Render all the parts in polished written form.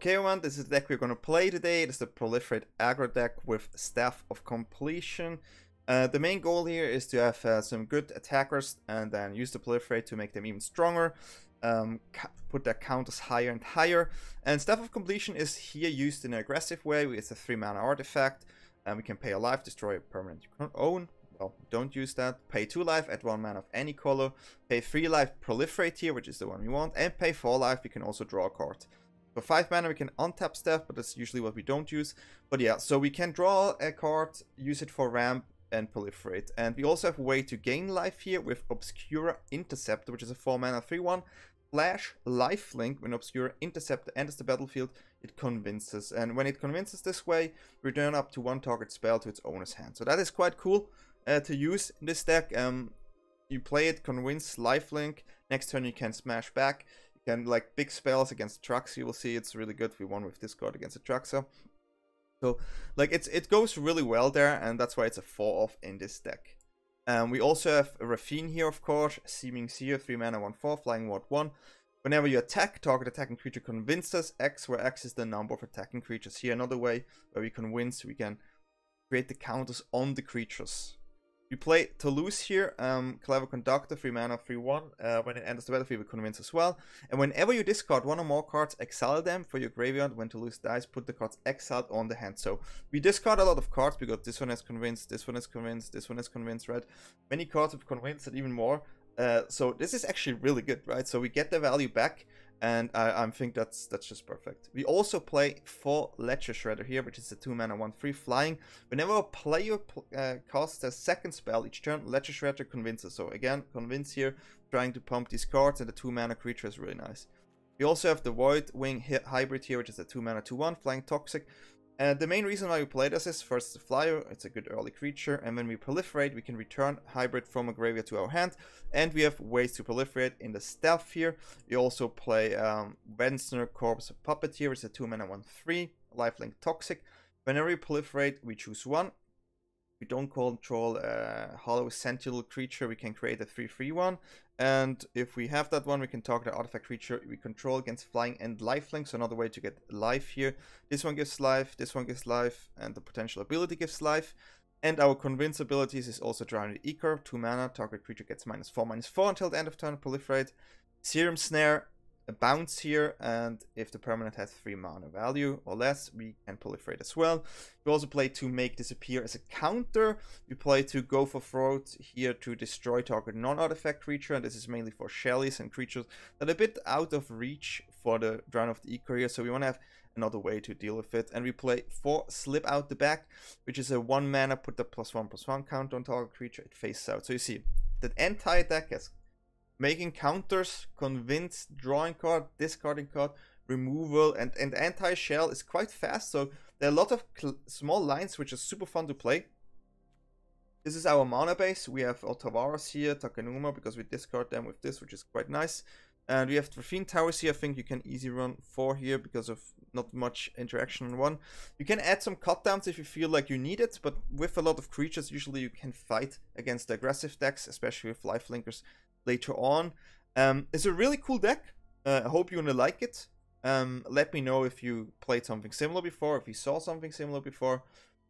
Okay everyone, this is the deck we're going to play today. It is the Proliferate Aggro deck with Staff of Compleation. The main goal here is to have some good attackers and then use the Proliferate to make them even stronger. Put their counters higher and higher. And Staff of Completion is here used in an aggressive way. It's a 3-mana artifact. And we can pay a life, destroy a permanent you own. Well, don't use that. Pay 2 life, add 1 mana of any color. Pay 3 life, Proliferate here, which is the one we want. And pay 4 life, we can also draw a card. For 5 mana we can untap Staff, but that's usually what we don't use. But yeah, so we can draw a card, use it for ramp, and proliferate. And we also have a way to gain life here with Obscura Interceptor, which is a 4 mana 3/1. Flash lifelink. When Obscura Interceptor enters the battlefield, it convinces. And when it convinces this way, return up to 1 target spell to its owner's hand. So that is quite cool to use in this deck. You play it, convince lifelink. Next turn you can smash back. Can like big spells against trucks. You will see it's really good. We won with this card against the Truxa. So like it goes really well there, and that's why it's a 4-off in this deck. We also have a Raffine here, of course. Seeming Seer, 3 mana 1/4, flying ward 1. Whenever you attack, target attacking creature convinces X, where X is the number of attacking creatures. Here another way where we convince, we can create the counters on the creatures. We play Toluz here, Clever Conductor, 3 mana 3/1. When it enters the battlefield, we convince as well. And whenever you discard 1 or more cards, exile them for your graveyard. When Toluz dies, put the cards exiled on the hand. So we discard a lot of cards because this one is convinced, this one is convinced, this one is convinced, right? Many cards have convinced and even more. So this is actually really good, right? So we get the value back. And I think that's just perfect. We also play 4 Ledger Shredder here, which is a 2 mana 1/3 flying. Whenever a player casts a second spell each turn, Ledger Shredder convinces. So again, convince here, trying to pump these cards, and the 2 mana creature is really nice. We also have the Voidwing Hybrid here, which is a 2 mana 2/1 flying toxic. The main reason why we play this is first the flyer, it's a good early creature, and when we proliferate we can return hybrid from a graveyard to our hand, and we have ways to proliferate in the Staff here. We also play Venser, Corpse of Puppet here, it's a 2 mana 1/3 lifelink toxic. Whenever we proliferate we choose 1. We don't control a hollow sentinel creature, we can create a 3/3/1. And if we have that one, we can target an artifact creature we control against flying and lifelink. So another way to get life here. This one gives life, this one gives life, and the potential ability gives life. And our convince abilities is also drawing the Ichor, 2 mana, target creature gets -4/-4 until the end of turn, proliferate. Serum Snare, a bounce here, and if the permanent has 3 mana value or less, we can proliferate as well. We also play to make disappear as a counter. We play to go for throat here to destroy target non-artifact creature, and this is mainly for Shellies and creatures that are a bit out of reach for the drown of the Ichor here, so we want to have another way to deal with it. And we play 4 Slip Out the Back, which is a 1 mana, put the +1/+1 counter on target creature, it faces out. So you see, the entire deck has making counters, convince, drawing card, discarding card, removal, and the anti-shell is quite fast. So there are a lot of small lines which are super fun to play. This is our mana base. We have Otawara here, Takenuma, because we discard them with this, which is quite nice. And we have Raffine Towers here. I think you can easy run 4 here because of not much interaction on 1. You can add some cut downs if you feel like you need it, but with a lot of creatures, usually you can fight against the aggressive decks, especially with lifelinkers later on. It's a really cool deck. I hope you're gonna like it. Let me know if you played something similar before, if you saw something similar before.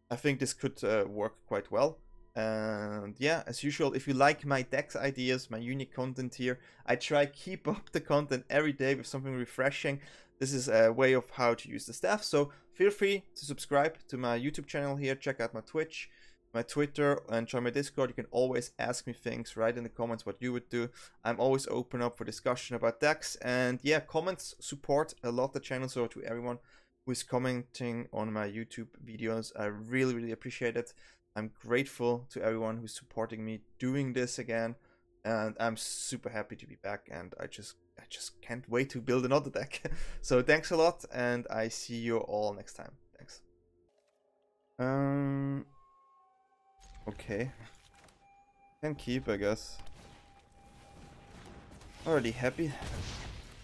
I think this could work quite well. And yeah, as usual, if you like my decks ideas, my unique content here, I try keep up the content every day with something refreshing. This is a way of how to use the Staff, so feel free to subscribe to my YouTube channel here, check out my Twitch, my Twitter, and join my Discord. You can always ask me things, write in the comments what you would do. I'm always open up for discussion about decks, and yeah, comments support a lot the channel, so to everyone who is commenting on my YouTube videos, I really appreciate it. I'm grateful to everyone who's supporting me doing this again, and I'm super happy to be back, and I just can't wait to build another deck. So thanks a lot, and I see you all next time. Thanks. Okay. Can keep, I guess. Already happy.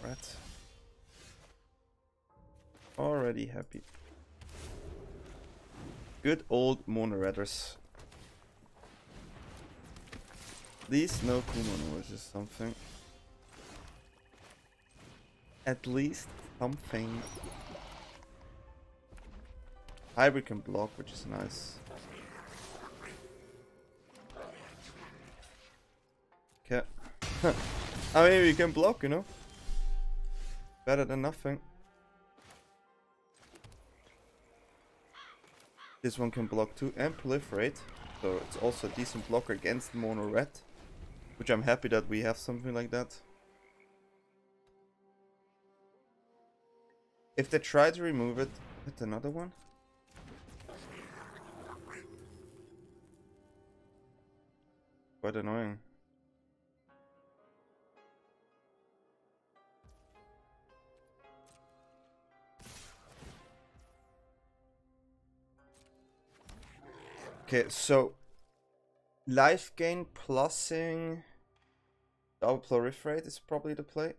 Right. Already happy. Good old Mono Redders. Please no Kumono, which is something. At least something. Hybrid can block, which is nice. Okay. I mean, we can block, you know. Better than nothing. This one can block too and proliferate. So it's also a decent blocker against mono red. Which I'm happy that we have something like that. If they try to remove it, hit another one. Quite annoying. Okay, so life gain plusing double proliferate is probably the play.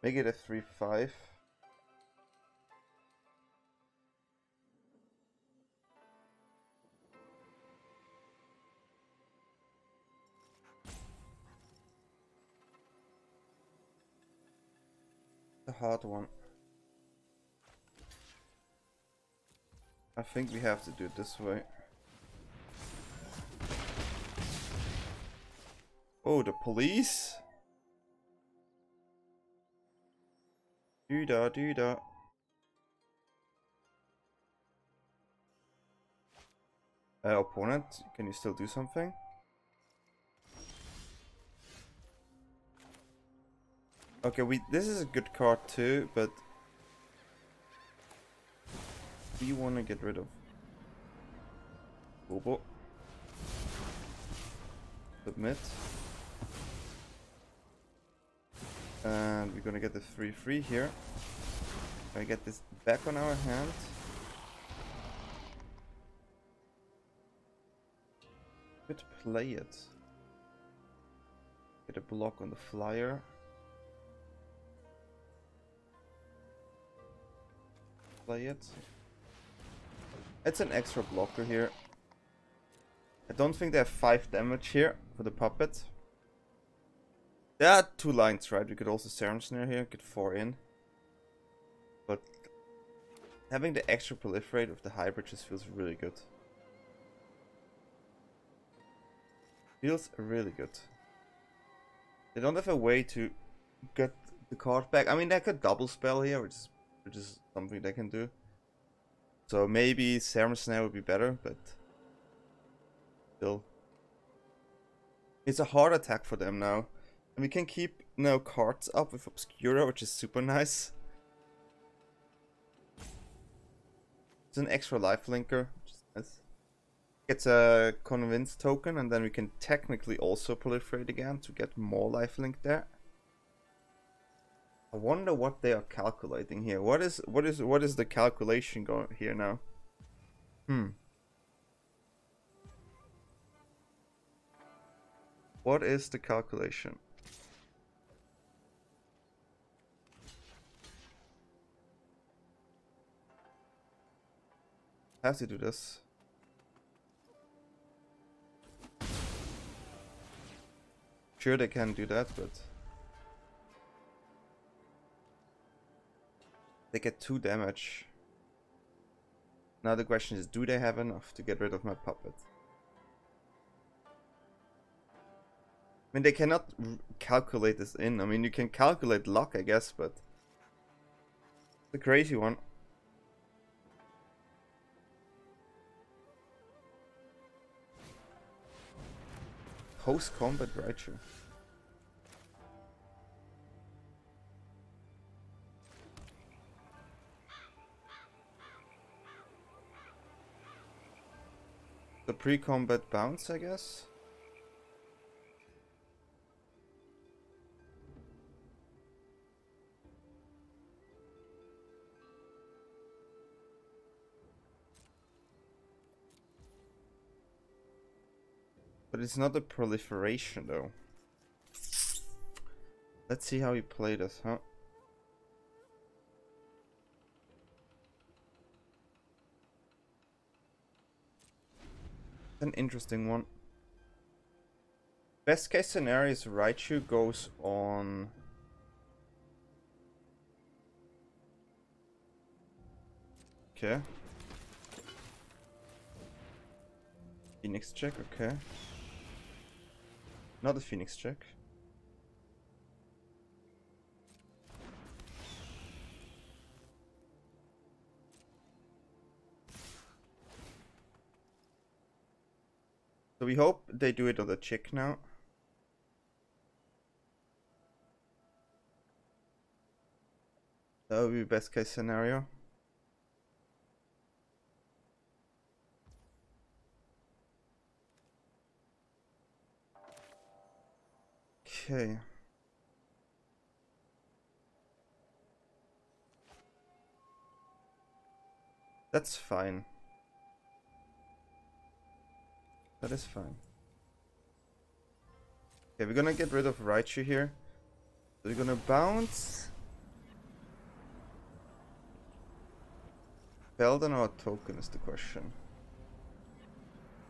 Make it a 3/5. The hard one. I think we have to do it this way. Oh, the police? Do-da, do-da. Opponent, can you still do something? Okay, this is a good card too, but we want to get rid of Bobo. Submit. And we're gonna get the 3/3 here. I get this back on our hand. Could play it. Get a block on the flyer. Play it. It's an extra blocker here. I don't think they have 5 damage here for the puppet. There are 2 lines, right? We could also Serum Snare here, get 4 in. But having the extra proliferate with the hybrid just feels really good. Feels really good. They don't have a way to get the card back. I mean, they could double spell here, which is something they can do. So maybe Serum Snare would be better, but still. It's a hard attack for them now. And we can keep now cards up with Obscura, which is super nice. It's an extra life linker, which is nice. It's a convince token, and then we can technically also proliferate again to get more life link there. I wonder what they are calculating here. What is the calculation going here now? What is the calculation? I have to do this. Sure, they can do that, but they get 2 damage. Now the question is, do they have enough to get rid of my puppet? I mean, they cannot calculate this in. I mean, you can calculate luck, I guess, but it's a crazy one. Post-combat Raichu. The pre-combat bounce, I guess. But it's not a proliferation though. Let's see how he played this, huh? An interesting one. Best case scenario is Raichu goes on. Okay. Phoenix check, okay. Not a Phoenix check. So we hope they do it on the chick now. That would be best case scenario. Okay. That's fine. That is fine. Okay, we're gonna get rid of Raichu here. So we're gonna bounce. Belden or token is the question.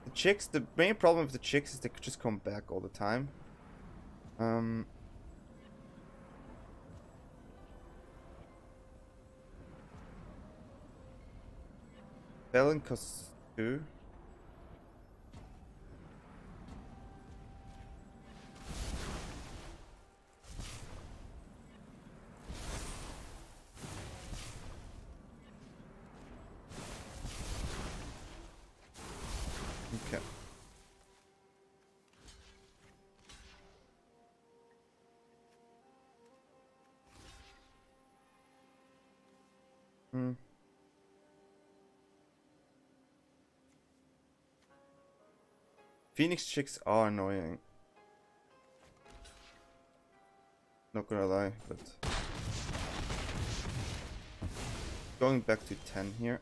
The chicks, the main problem with the chicks is they could just come back all the time. Belden costs 2. Okay. Phoenix chicks are annoying. Not gonna lie, but going back to 10 here,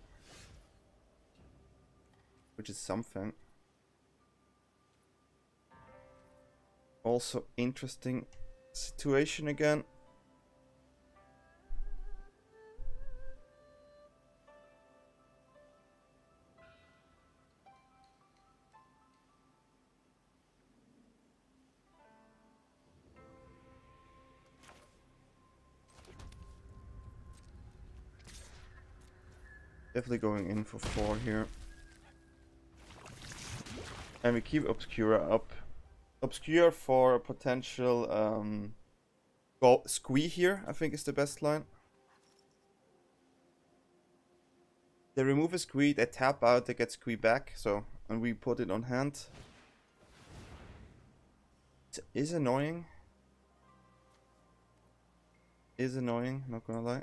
which is something. Also interesting situation again. Definitely going in for 4 here. And we keep Obscura up. Obscure for a potential squee here, I think is the best line. They remove a squee, they tap out, they get squee back, so, and we put it on hand. It is annoying. Is annoying, not gonna lie.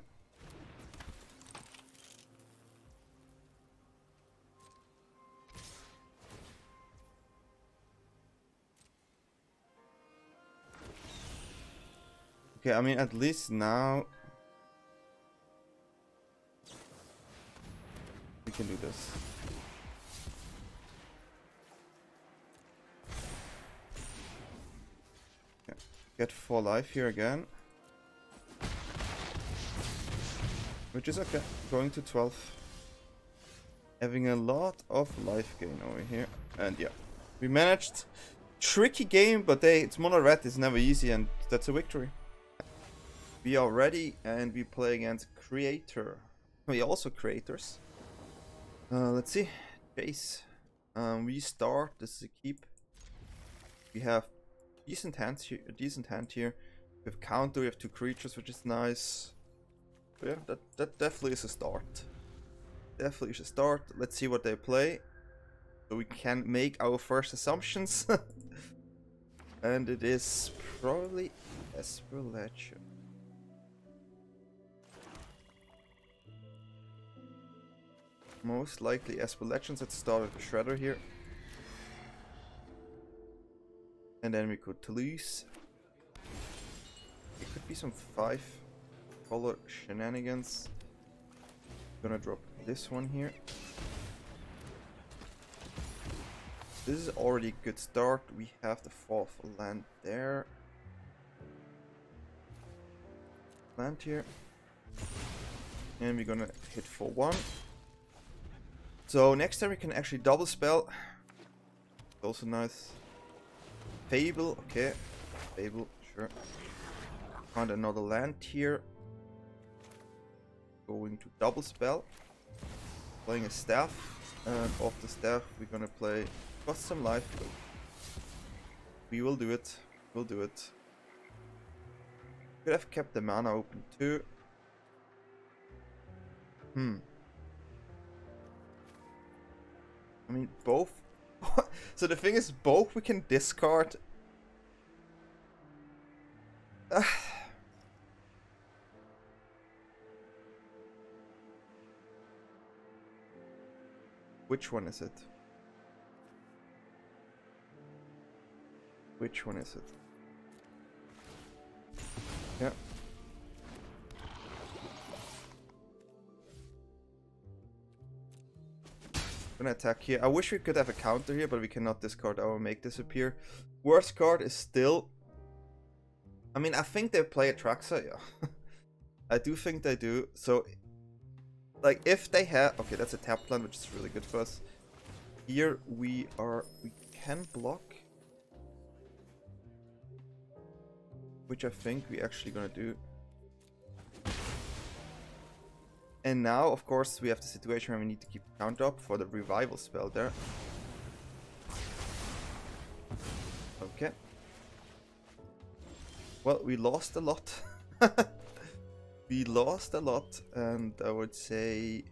Okay, I mean, at least now we can do this. Okay. Get 4 life here again. Which is okay. Going to 12. Having a lot of life gain over here. And yeah, we managed. Tricky game, but it's mono red, it's never easy, and that's a victory. We are ready and we play against Creator. We also creators. Let's see. Chase. We start. This is a keep. We have decent hands here. A decent hand here. We have counter. We have 2 creatures, which is nice. But yeah, that definitely is a start. Definitely is a start. Let's see what they play, so we can make our first assumptions. And it is probably Esper Deck. Most likely Esper Legends. Let's start with the Shredder here. And then we could Toluz. It could be some 5-color shenanigans. Gonna drop this one here. This is already a good start. We have the 4th land there. Land here. And we're gonna hit for 1. So next time we can actually double spell. Also nice. Fable, okay. Fable, sure. Find another land here. Going to double spell. Playing a staff. And off the staff we're gonna play Cost some life. We will do it. We'll do it. Could have kept the mana open too. I mean, both. So the thing is, both we can discard. Which one is it? Which one is it? Yeah. Gonna attack here. I wish we could have a counter here, but we cannot discard our Make Disappear. Worst card is still... I mean, I think they play Atraxa, yeah. I do think they do. So, like, if they have... Okay, that's a tap land, which is really good for us. Here we can block. Which I think we actually gonna do. And now, of course, we have the situation where we need to keep count up for the revival spell there. Okay. Well, we lost a lot. We lost a lot, and I would say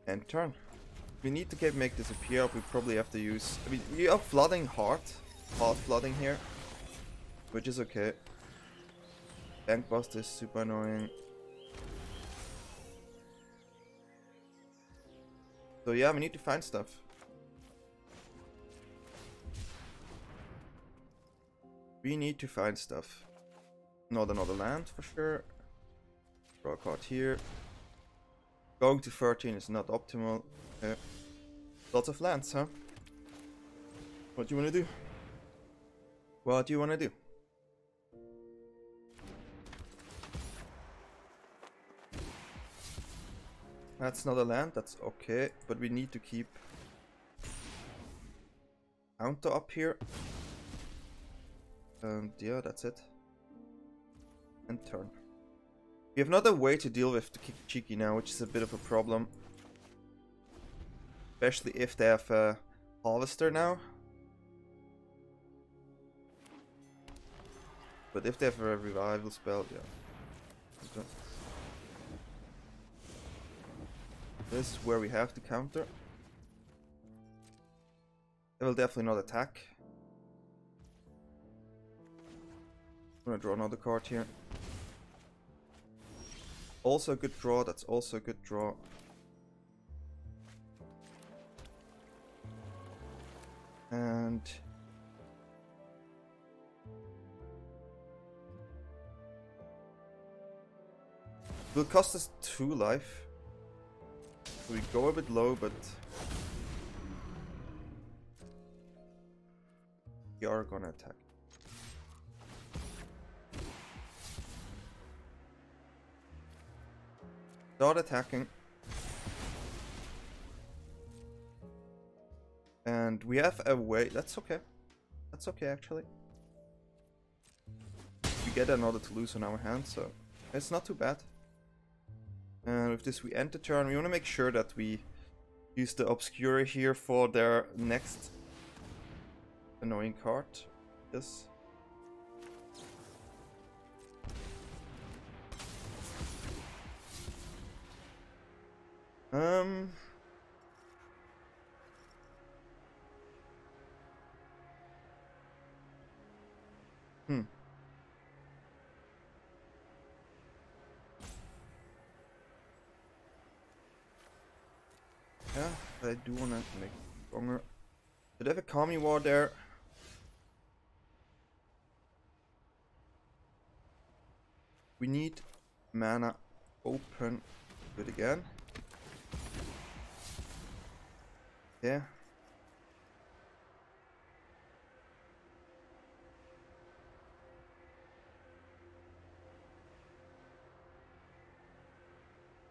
end turn. We need to make disappear up. We probably have to use... I mean, we are flooding hard flooding here, which is okay. Bankbuster is super annoying. So yeah, we need to find stuff. We need to find stuff. Not another land for sure. Draw a card here. Going to 13 is not optimal. Lots of lands, huh? What do you want to do? What do you want to do? That's not a land, that's okay, but we need to keep counter up here. And yeah, that's it. And turn. We have another way to deal with the Cheeky now, which is a bit of a problem. Especially if they have a Harvester now. But if they have a revival spell, yeah. Okay. This is where we have to counter. They will definitely not attack. I'm gonna draw another card here. Also a good draw, that's also a good draw. And... it will cost us 2 life. We go a bit low, but we are gonna attack. Start attacking. And we have a way. That's okay. That's okay, actually. We get another Toluz on our hand, so it's not too bad. And with this we end the turn. We want to make sure that we use the Obscura here for their next annoying card. This. Yeah, but I do want to make it stronger. Did I have a Kami War there? We need mana open. Do it again. Yeah.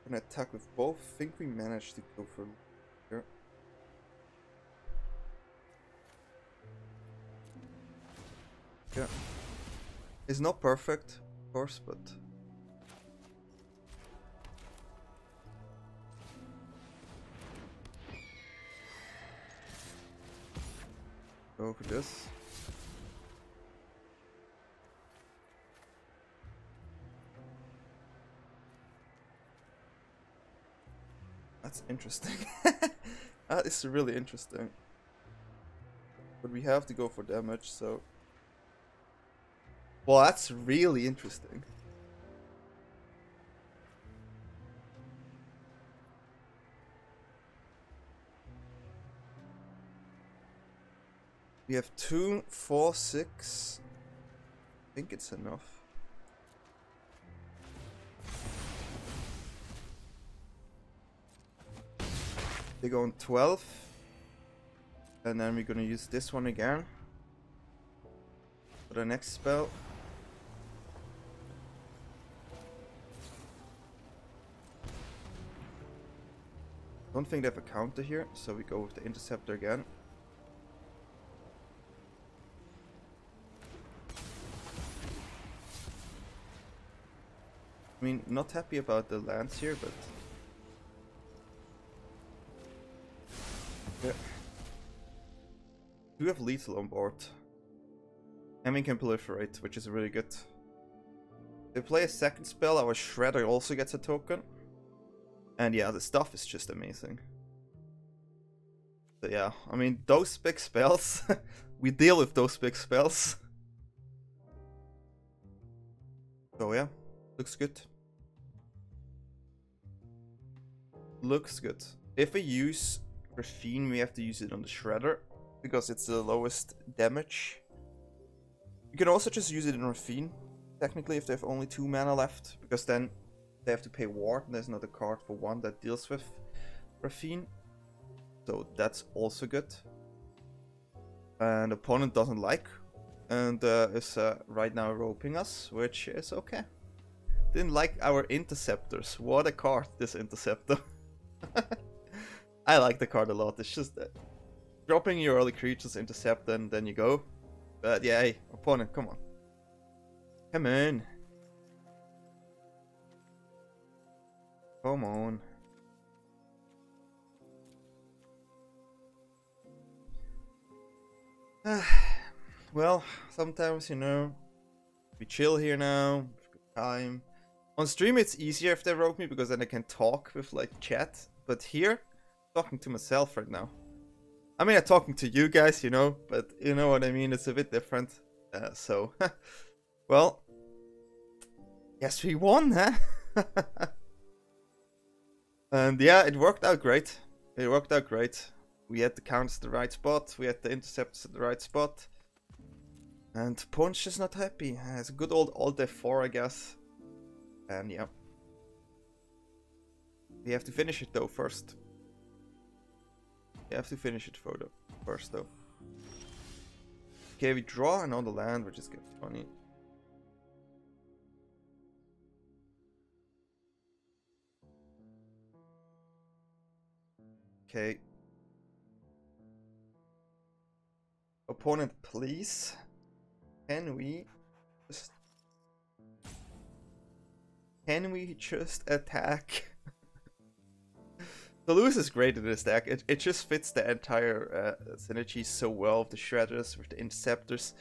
An attack with both. Think we managed to go for here. Yeah. It's not perfect, of course, but... Go for this. That's interesting. That is really interesting. But we have to go for damage, so... Well, that's really interesting. We have 2, 4, 6. I think it's enough. They go on 12. And then we're gonna use this one again for the next spell. Don't think they have a counter here, so we go with the Interceptor again. I mean, not happy about the lands here, but... Yeah. We have lethal on board. And we can proliferate, which is really good. If they play a second spell, our Shredder also gets a token. And yeah, the stuff is just amazing. So yeah, I mean, those big spells, we deal with those big spells. So yeah, looks good. Looks good. If we use Raffine, we have to use it on the Shredder, because it's the lowest damage. You can also just use it in Raffine, technically, if they have only 2 mana left, because then they have to pay Ward, and there's another card for 1 that deals with Raffine. So that's also good. And opponent doesn't like, and is right now roping us, which is okay. Didn't like our Interceptors. What a card, this Interceptor. I like the card a lot. It's just dropping your early creatures, intercept, and then you go. But yeah, hey, opponent, come on. Come on. Come on. Well, sometimes, you know, we chill here now, time. On stream it's easier if they rope me, because then I can talk with like chat. But here, I'm talking to myself right now. I mean, I'm talking to you guys, you know, but you know what I mean, it's a bit different. So, well, yes, we won, huh? And yeah, it worked out great. It worked out great. We had the counters at the right spot, we had the intercepts at the right spot. And Punch is not happy. It's a good old Alt F4, I guess. And yeah. We have to finish it though first. We have to finish it first though. Okay, we draw another land, which is good. Funny. Okay. Opponent, please. Can we just attack? Toluz is great in this deck. It just fits the entire synergy so well with the Shredders, with the Interceptors.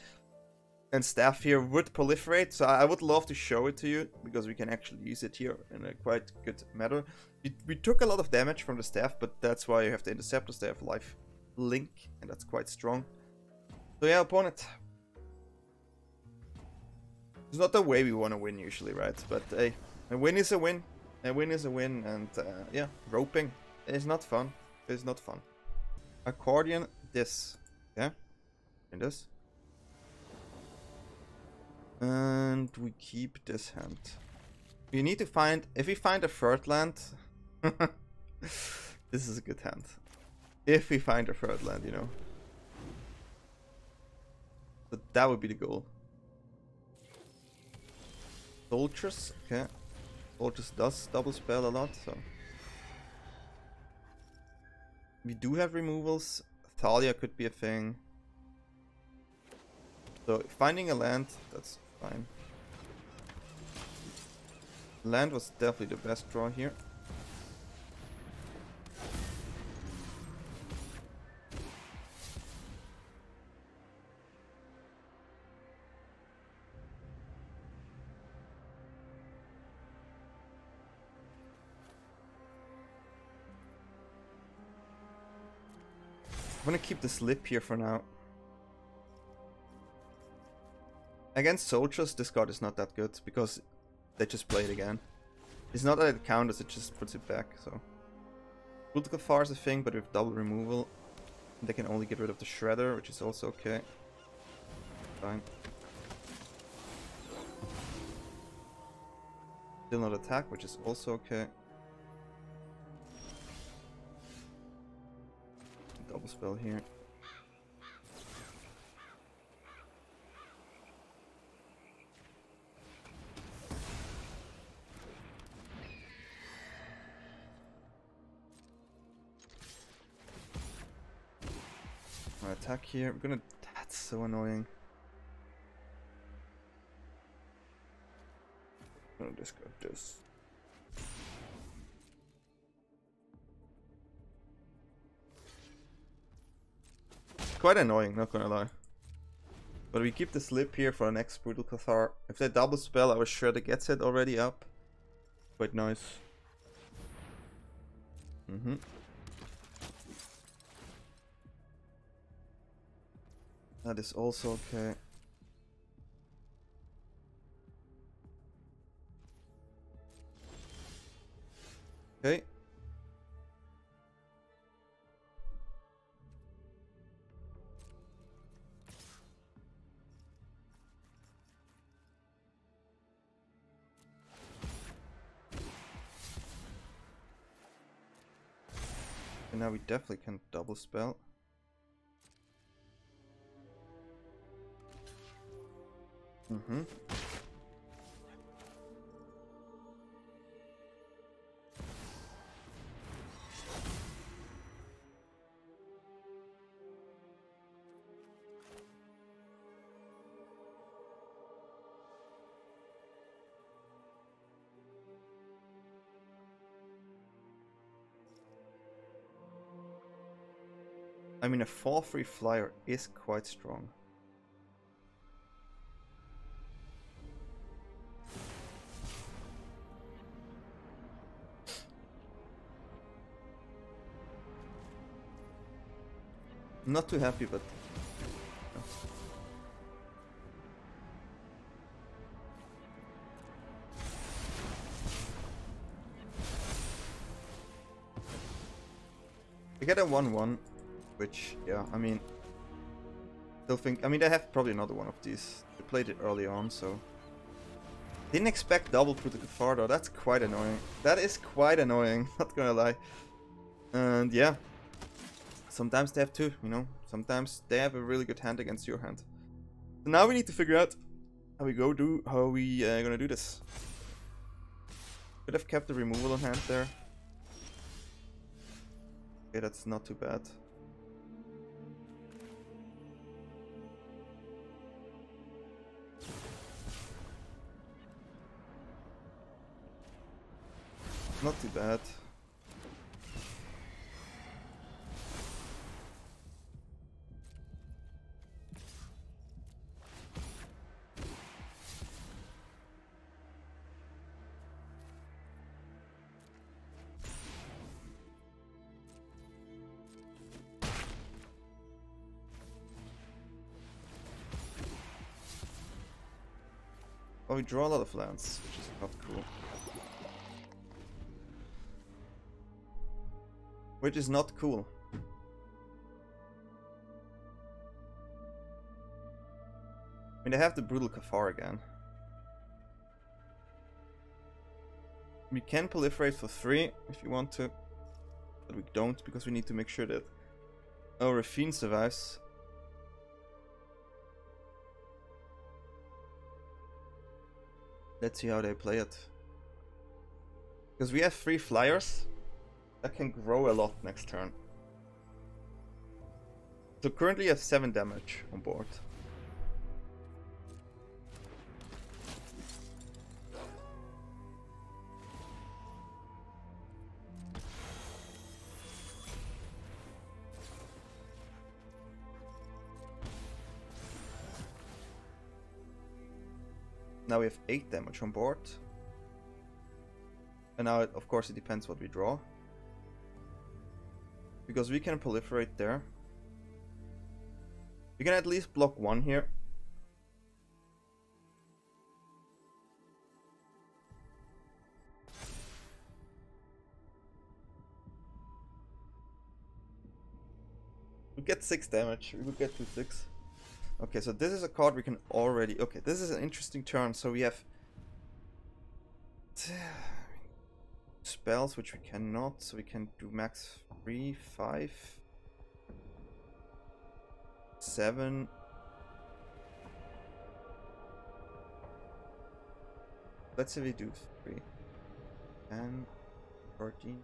And Staff here would proliferate, so I would love to show it to you, because we can actually use it here in a quite good manner. We took a lot of damage from the Staff, but that's why you have the Interceptors. They have life link, and that's quite strong. So yeah, opponent. It's not the way we want to win usually, right? But hey, a win is a win. A win is a win, and yeah, roping is not fun. It's not fun. Accordion, this. Yeah? And this. And we keep this hand. We need to find, if we find a third land, this is a good hand. If we find a third land, you know. But that would be the goal. Soldiers, okay. Soldiers does double spell a lot, so. We do have removals. Thalia could be a thing. So finding a land, that's fine. Land was definitely the best draw here. I'm gonna keep the slip here for now. Against soldiers, this card is not that good because they just play it again. It's not that it counters, it just puts it back, so. Brutal Cathar is a thing, but with double removal, they can only get rid of the Shredder, which is also okay. Fine. Still not attack, which is also okay. Double spell here. My attack here. I'm gonna. That's so annoying. I'm gonna discard this. Quite annoying, not gonna lie. But we keep the slip here for our next Brutal Cathar. If they double spell, our Shredder gets it already up. Quite nice. That is also okay. Okay. And now we definitely can double spell. I mean, a 4/3 flyer is quite strong. I'm not too happy, but I get a 1/1. Which, yeah, I mean, still think, I mean, they have probably another one of these. They played it early on, so. Didn't expect double Brutal Cathar though, that's quite annoying. That is quite annoying, not gonna lie. And yeah, sometimes they have two, you know, sometimes they have a really good hand against your hand. So now we need to figure out how we gonna do this. Could have kept the removal on hand there. Okay, that's not too bad. Not too bad. Oh, we draw a lot of lands, which is not cool. Which is not cool. I mean, they have the Brutal Cathar again. We can proliferate for 3 if you want to, but we don't because we need to make sure that our Raffine survives. Let's see how they play it. Because we have 3 flyers. That can grow a lot next turn. So currently I have 7 damage on board. Now we have 8 damage on board. And now, of course, it depends what we draw. Because we can proliferate there. We can at least block 1 here. We get 6 damage. We would get to 6. Okay, so this is a card we can already... Okay, this is an interesting turn. So we have... spells which we cannot, so we can do max 3, 5, 7. Let's say we do 3, 10, 13.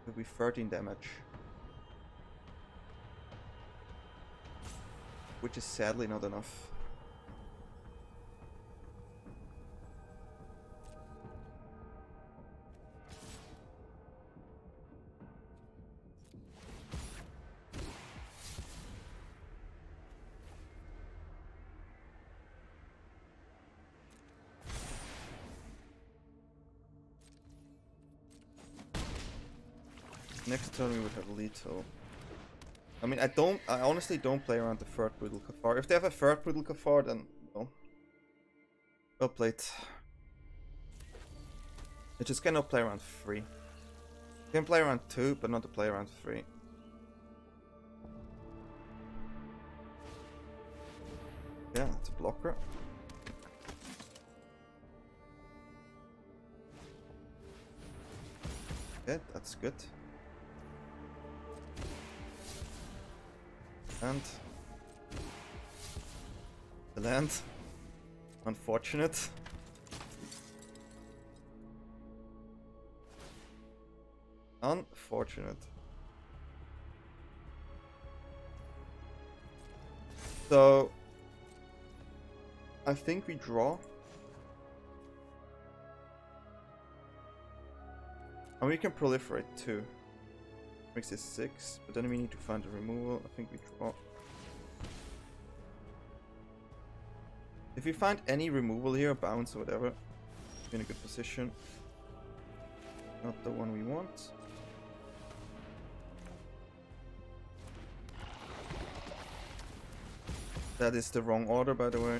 It'll be 13 damage. Which is sadly not enough. Next turn we would have lethal. I mean, I honestly don't play around the third Brutal Cathar. If they have a third Brutal Cathar, then well played. I just cannot play around 3. You can play around 2, but not to play around 3. Yeah, it's a blocker. Okay, that's good. And the land. Unfortunate. Unfortunate. So I think we draw. And we can proliferate too. Makes this 6, but then we need to find a removal. I think we draw. If we find any removal here, bounce or whatever, we're in a good position. Not the one we want. That is the wrong order, by the way.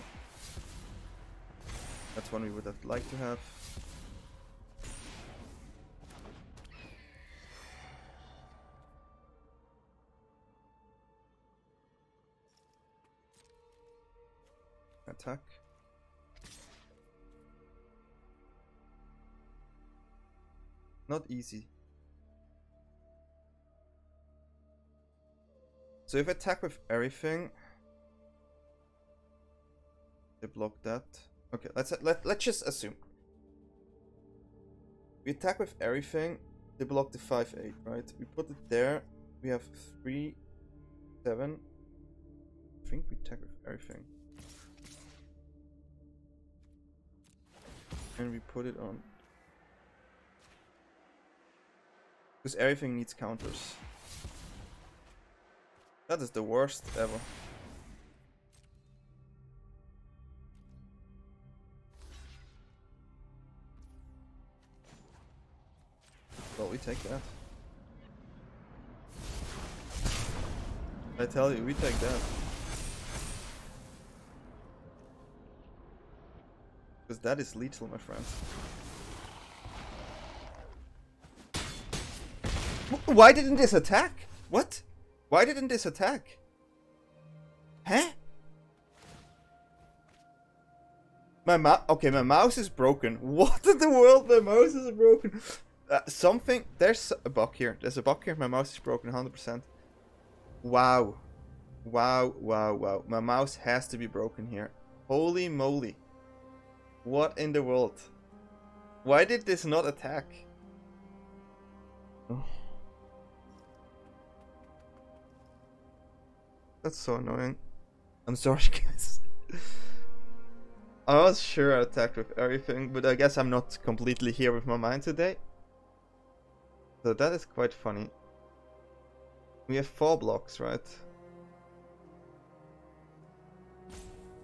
That's one we would have liked to have. Attack. Not easy. So if I attack with everything, they block that. Okay, let's just assume we attack with everything. They block the 5/8, right? We put it there. We have 3, 7. I think we attack with everything. And we put it on. Because everything needs counters. That is the worst ever. Well, we take that. I tell you, we take that. Because that is lethal, my friends. Why didn't this attack? What? Why didn't this attack? Huh? My mouse is broken. What in the world? My mouse is broken. Something. There's a bug here. There's a bug here. My mouse is broken 100%. Wow. Wow, wow, wow. My mouse has to be broken here. Holy moly. What in the world? Why did this not attack? Oh. That's so annoying. I'm sorry, guys. I was sure I attacked with everything, but I guess I'm not completely here with my mind today. So that is quite funny. We have 4 blocks, right?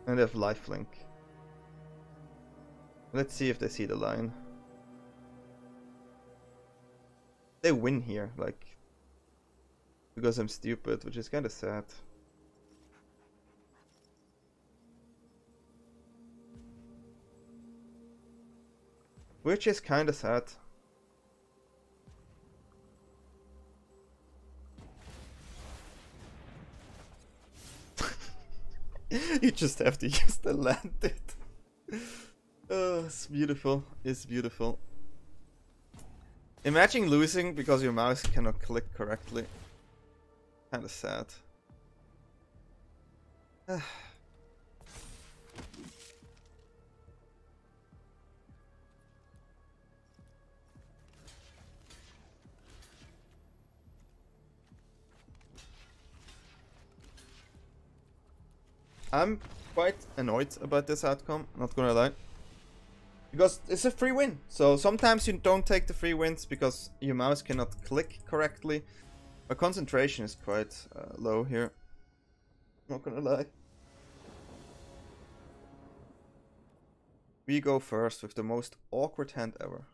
And they have lifelink. Let's see if they see the line. They win here, like, because I'm stupid, which is kind of sad. Which is kind of sad. You just have to use the landed. Oh, it's beautiful. It's beautiful. Imagine losing because your mouse cannot click correctly. Kinda sad. I'm quite annoyed about this outcome, not gonna lie. Because it's a free win, so sometimes you don't take the free wins because your mouse cannot click correctly. My concentration is quite low here, not gonna lie. We go first with the most awkward hand ever.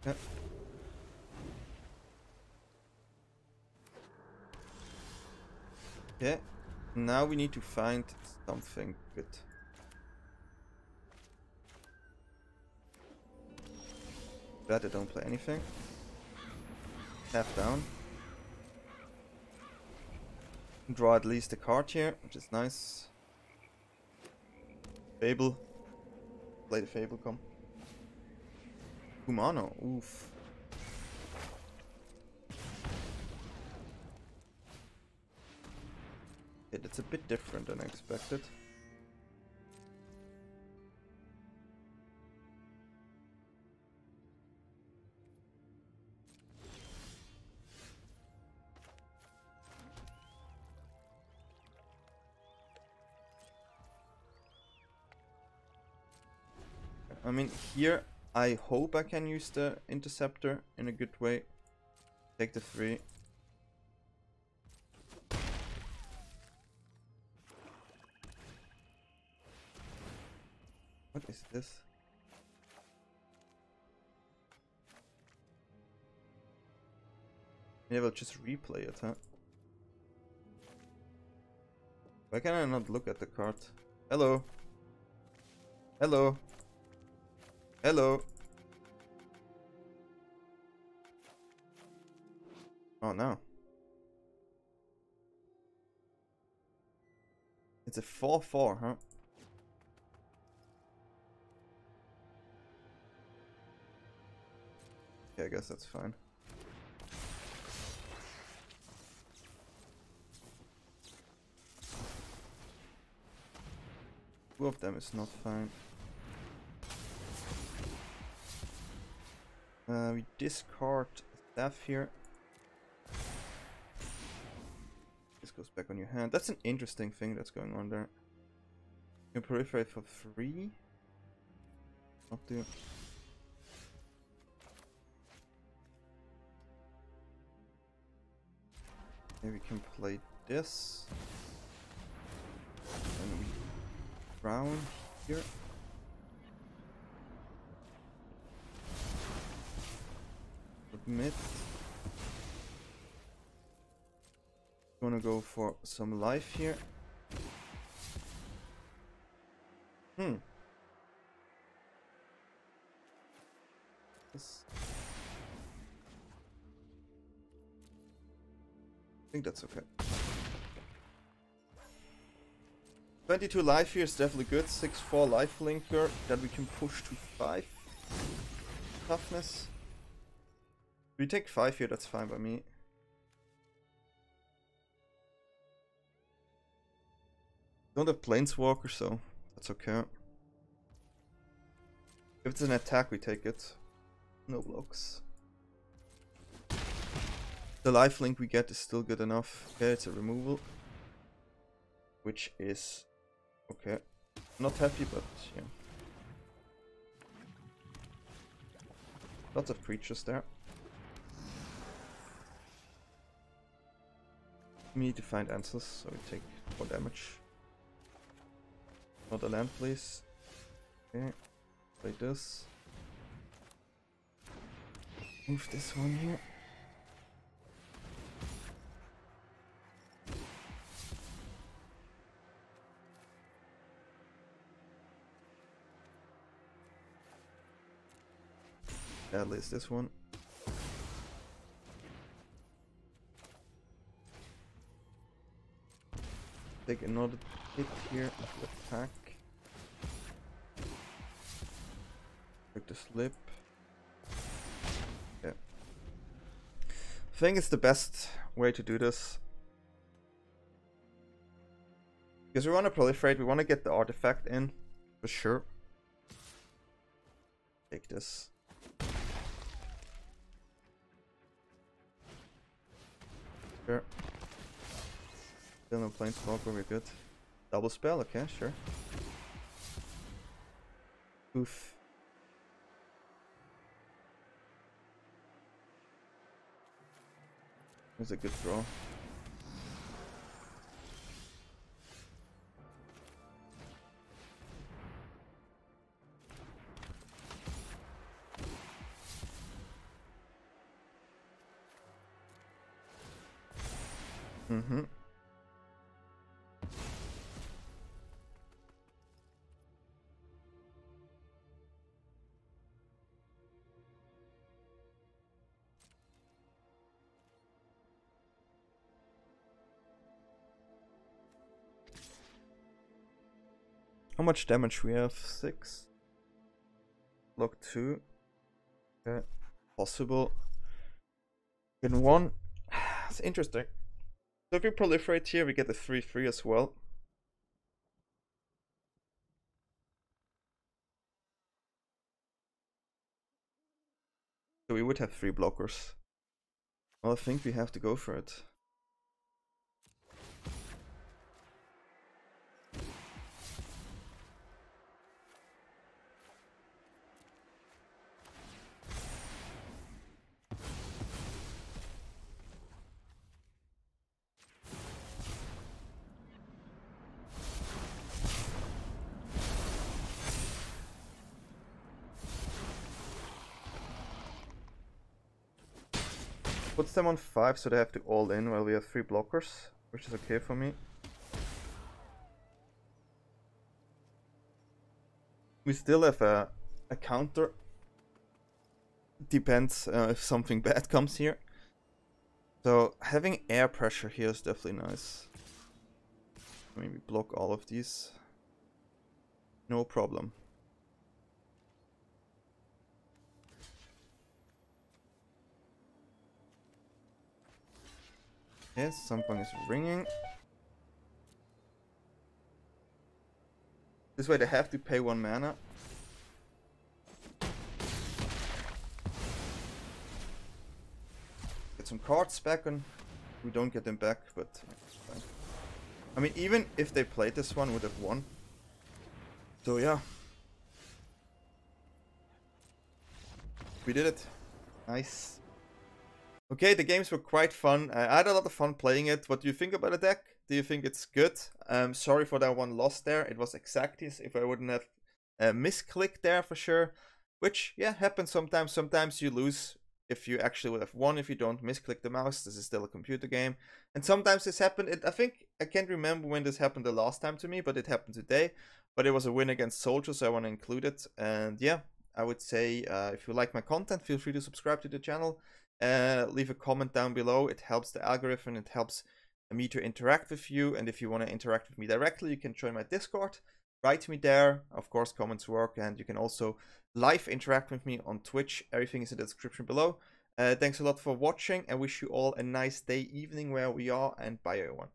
Yeah. Okay, now we need to find something good. Glad I don't play anything. Half down. Draw at least a card here, which is nice. Fable. Play the Fable, come. Kumano, oof. It's a bit different than I expected. I mean, here I hope I can use the Interceptor in a good way. Take the 3. What is this? Maybe I will just replay it, huh? Why can I not look at the card? Hello? Hello? Hello? Oh no. It's a 4/4, huh? Okay, I guess that's fine. Two of them is not fine. We discard Staff here. This goes back on your hand. That's an interesting thing that's going on there. You can proliferate for 3. Not do. Maybe we can play this. And we drown here. Submit. Gonna go for some life here. This. I think that's okay. 22 life here is definitely good. 6/4 life linker that we can push to 5 toughness. If we take 5 here, that's fine by me. Don't have Planeswalker, so that's okay. If it's an attack, we take it. No blocks. The lifelink we get is still good enough. Okay, it's a removal. Which is okay. Not happy, but yeah. Lots of creatures there. We need to find answers, so we take More damage. Another land, please. Okay. Play this. Move this one here. At least this one. Take another hit here of attack. Take the slip. Yeah. I think it's the best way to do this. Because we want to proliferate, we want to get the artifact in, for sure. Take this. Sure. Still no planeswalker, we're good. Double spell, okay, sure. Oof. That's a good draw. Mm-hmm. How much damage we have? 6. Block 2. Okay. Possible. In 1. It's interesting. So if we proliferate here, we get a 3/3 as well. So we would have 3 blockers. Well, I think we have to go for it. Puts them on 5, so they have to all in while we have 3 blockers, which is okay for me. We still have a counter. Depends if something bad comes here. So having air pressure here is definitely nice. Maybe block all of these. No problem. Yes, something is ringing. This way they have to pay 1 mana. Get some cards back, and we don't get them back, but it's fine. I mean, even if they played this one, would have won. So yeah. We did it. Nice. Okay, the games were quite fun. I had a lot of fun playing it. What do you think about the deck? Do you think it's good? Sorry for that one loss there. It was exactly as if I wouldn't have misclicked there for sure. Which, yeah, happens sometimes. Sometimes you lose if you actually would have won if you don't misclick the mouse. This is still a computer game. And sometimes this happened. I think, I can't remember when this happened the last time to me, but it happened today. But it was a win against Soldier, so I want to include it. And yeah, I would say if you like my content, feel free to subscribe to the channel. Leave a comment down below. It helps the algorithm, it helps me to interact with you. And if you want to interact with me directly, you can join my Discord. Write me there. Of course, comments work, and you can also live interact with me on Twitch. Everything is in the description below. Thanks a lot for watching, and wish you all a nice day, evening where we are, and bye everyone.